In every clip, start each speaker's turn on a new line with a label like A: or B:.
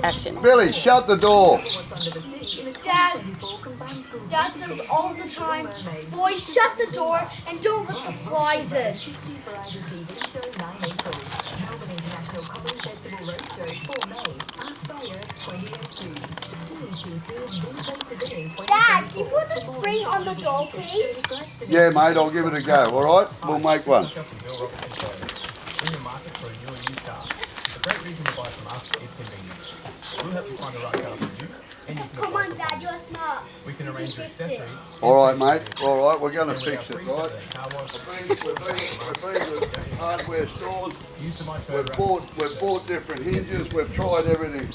A: Action.
B: Billy, shut the door.
C: Dad says all the time, boys, shut the door and don't let the flies in. Dad, can you put the spring on the door, please?
B: Yeah, mate, I'll give it a go, alright? We'll make one.
D: In the market for a new or used car, the great reason to buy from us is convenience. We'll help you find the right car for you, and you can
C: Come on, Dad, you're smart.
D: We can arrange your accessories.
B: Alright, mate, alright, we're going to fix it, right? We've been with hardware stores, we've bought different hinges, we've tried everything.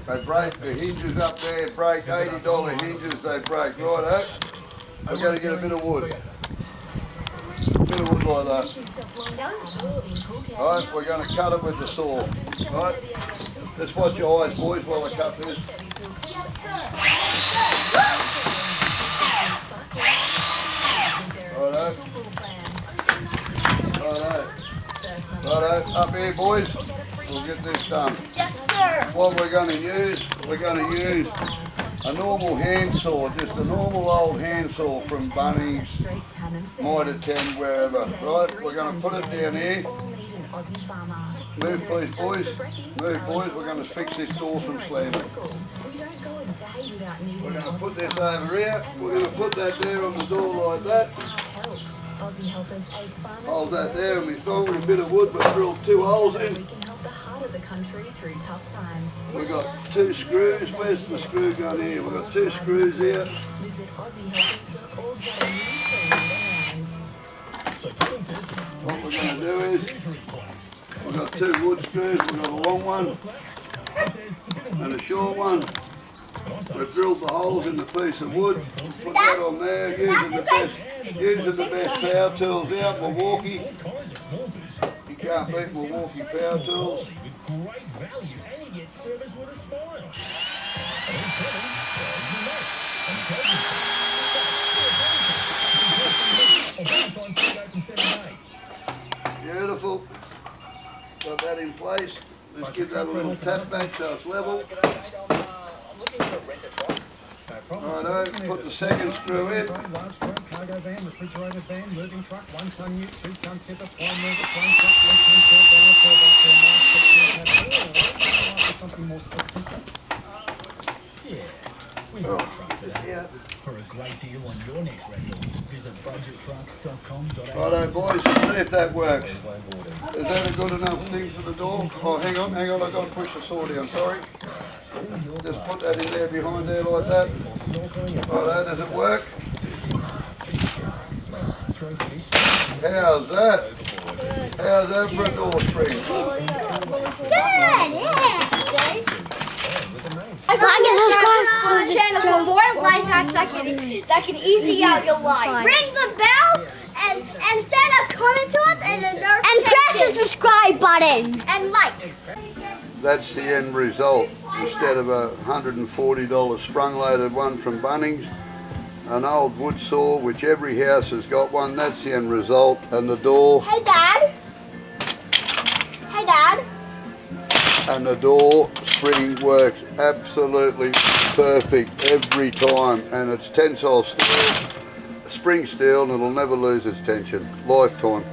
B: They break the hinges up there, break $80 hinges, they break, righto? We're going to get a bit of wood. A bit of wood like that. Right, we're going to cut it with the saw. Right? Just watch your eyes, boys, while I cut this. Righto. Righto. Righto. Up here, boys. We'll get this done.
C: Yes, sir.
B: What we're going to use a normal handsaw, just a normal old handsaw from Bunnings, Mitre 10, wherever, right? We're going to put it down here. Move please, boys. Move, boys. We're going to fix this door from slamming. We're going to put this over here. We're going to put that there on the door like that. Hold that there and we throw in a bit of wood. We've drilled 2 holes in. We've got 2 screws. Where's the screw gun here? We've got 2 screws here. What we're going to do is, we've got 2 wood screws. We've got a long one and a short one. We've drilled the holes in the piece of wood. Put that on there, using the best power tools out, Milwaukee. You can't beat Milwaukee power tools.
D: Great value, and you get service with a smile.
B: Beautiful. Got that in place. Let's give that a little tap back so it's level. Righto, put the second screw in.
E: Large truck, cargo van, refrigerator van, moving truck, 1 ton ute, 2 ton tipper, plough mover, plane truck, 1 ton short barrel, 4x4 something more specific.
D: Yeah, we have a truck for that.
B: Yeah.
D: For a great deal on your next rental, visit budgettrucks.com.au.
B: Righto, boys, see if that works. Is that a good enough thing for the door? Oh, hang on, I've got to push the saw down, sorry. Just put that in there behind there like that. Righto, does it work? How's that? How's that for a door spring?
C: Good, yes. Subscribe to the channel for more life hacks that can easy out your life. Ring the bell and send a comment to us and press the subscribe button and like.
B: That's the end result. Instead of a $140 sprung-loaded one from Bunnings, an old wood saw, which every house has got one, that's the end result. And the door.
C: Hey, Dad. Hey, Dad.
B: And the door spring works absolutely perfect every time. And it's tensile steel, spring steel, and it'll never lose its tension. Lifetime.